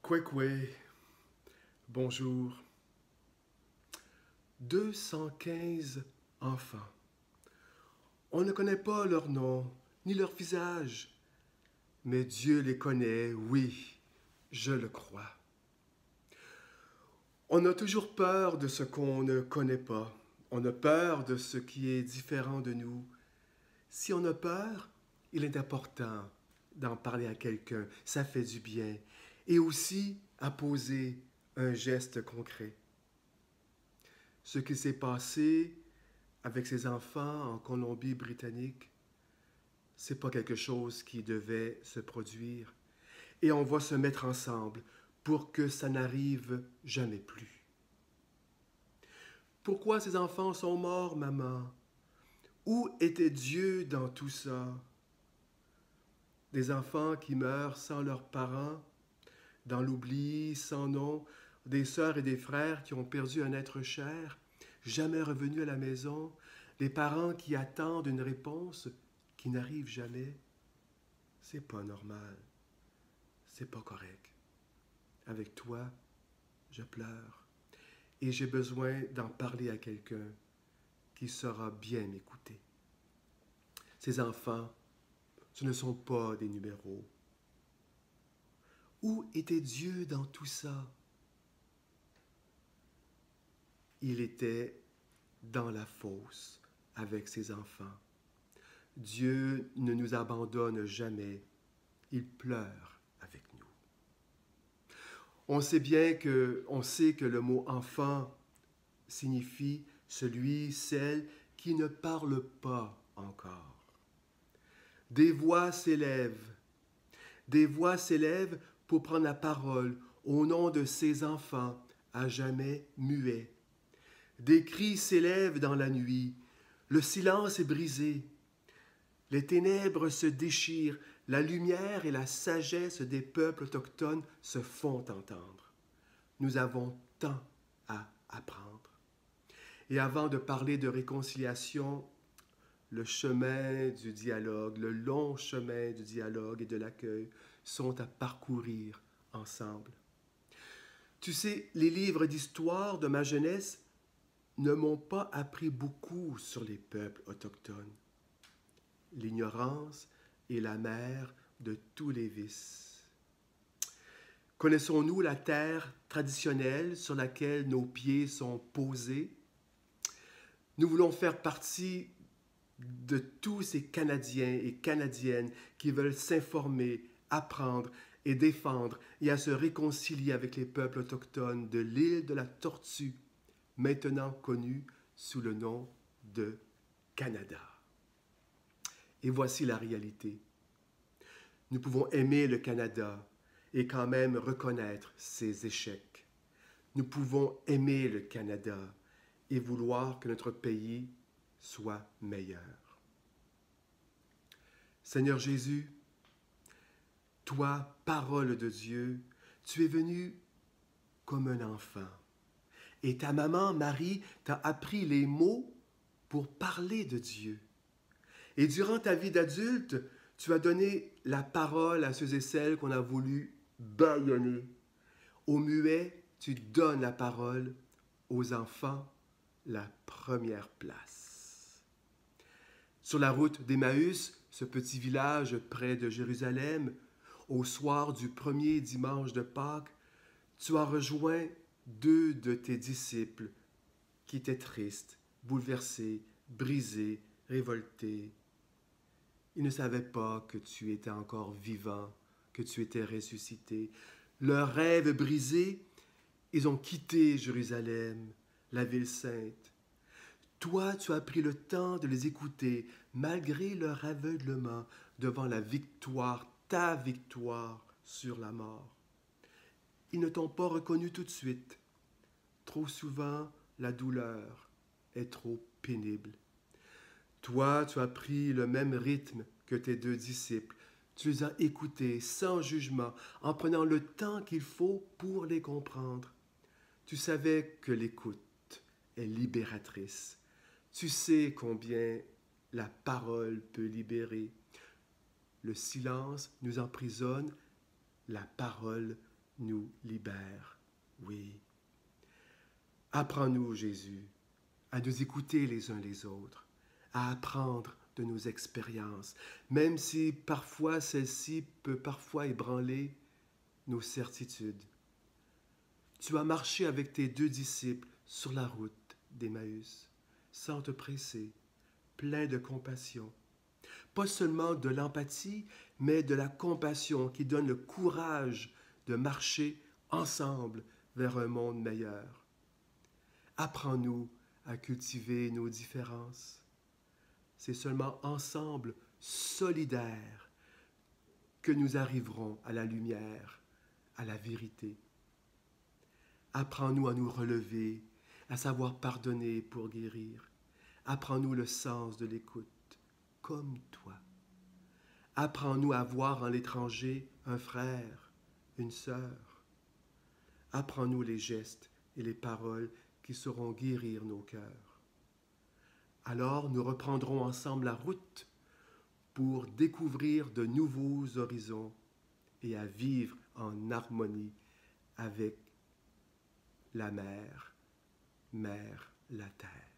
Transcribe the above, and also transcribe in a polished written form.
Kwekwe, bonjour. 215 enfants. On ne connaît pas leur nom, ni leur visage, mais Dieu les connaît, oui, je le crois. On a toujours peur de ce qu'on ne connaît pas. On a peur de ce qui est différent de nous. Si on a peur, il est important d'en parler à quelqu'un. Ça fait du bien. Et aussi à poser un geste concret. Ce qui s'est passé avec ces enfants en Colombie-Britannique, c'est pas quelque chose qui devait se produire. Et on va se mettre ensemble pour que ça n'arrive jamais plus. Pourquoi ces enfants sont morts, maman? Où était Dieu dans tout ça? Des enfants qui meurent sans leurs parents, dans l'oubli, sans nom, des sœurs et des frères qui ont perdu un être cher, jamais revenus à la maison, des parents qui attendent une réponse qui n'arrive jamais. C'est pas normal. C'est pas correct. Avec toi, je pleure. Et j'ai besoin d'en parler à quelqu'un qui saura bien m'écouter. Ces enfants, ce ne sont pas des numéros. Où était Dieu dans tout ça? Il était dans la fosse avec ses enfants. Dieu ne nous abandonne jamais. Il pleure avec nous. On sait que le mot enfant signifie celui, celle qui ne parle pas encore. Des voix s'élèvent pour prendre la parole au nom de ces enfants à jamais muets. Des cris s'élèvent dans la nuit, le silence est brisé, les ténèbres se déchirent, la lumière et la sagesse des peuples autochtones se font entendre. Nous avons tant à apprendre. Et avant de parler de réconciliation, le chemin du dialogue, le long chemin du dialogue et de l'accueil sont à parcourir ensemble. Tu sais, les livres d'histoire de ma jeunesse ne m'ont pas appris beaucoup sur les peuples autochtones. L'ignorance est la mère de tous les vices. Connaissons-nous la terre traditionnelle sur laquelle nos pieds sont posés? Nous voulons faire partie de tous ces Canadiens et Canadiennes qui veulent s'informer, apprendre et défendre et à se réconcilier avec les peuples autochtones de l'île de la Tortue, maintenant connue sous le nom de Canada. Et voici la réalité. Nous pouvons aimer le Canada et quand même reconnaître ses échecs. Nous pouvons aimer le Canada et vouloir que notre pays soit meilleur. Seigneur Jésus, toi, parole de Dieu, tu es venu comme un enfant. Et ta maman, Marie, t'a appris les mots pour parler de Dieu. Et durant ta vie d'adulte, tu as donné la parole à ceux et celles qu'on a voulu bâillonner. Aux muets, tu donnes la parole. Aux enfants, la première place. Sur la route d'Emmaüs, ce petit village près de Jérusalem, au soir du premier dimanche de Pâques, tu as rejoint 2 de tes disciples qui étaient tristes, bouleversés, brisés, révoltés. Ils ne savaient pas que tu étais encore vivant, que tu étais ressuscité. Leurs rêves brisés, ils ont quitté Jérusalem, la ville sainte. Toi, tu as pris le temps de les écouter, malgré leur aveuglement, devant la victoire, ta victoire sur la mort. Ils ne t'ont pas reconnu tout de suite. Trop souvent, la douleur est trop pénible. Toi, tu as pris le même rythme que tes 2 disciples. Tu les as écoutés sans jugement, en prenant le temps qu'il faut pour les comprendre. Tu savais que l'écoute est libératrice. Tu sais combien la parole peut libérer. Le silence nous emprisonne, la parole nous libère. Oui. Apprends-nous, Jésus, à nous écouter les uns les autres, à apprendre de nos expériences, même si parfois celle-ci peut parfois ébranler nos certitudes. Tu as marché avec tes 2 disciples sur la route d'Emmaüs, sans te presser, plein de compassion. Pas seulement de l'empathie, mais de la compassion qui donne le courage de marcher ensemble vers un monde meilleur. Apprends-nous à cultiver nos différences. C'est seulement ensemble, solidaires, que nous arriverons à la lumière, à la vérité. Apprends-nous à nous relever, à savoir pardonner pour guérir. Apprends-nous le sens de l'écoute, comme toi. Apprends-nous à voir en l'étranger un frère, une sœur. Apprends-nous les gestes et les paroles qui sauront guérir nos cœurs. Alors nous reprendrons ensemble la route pour découvrir de nouveaux horizons et à vivre en harmonie avec la mer, la terre.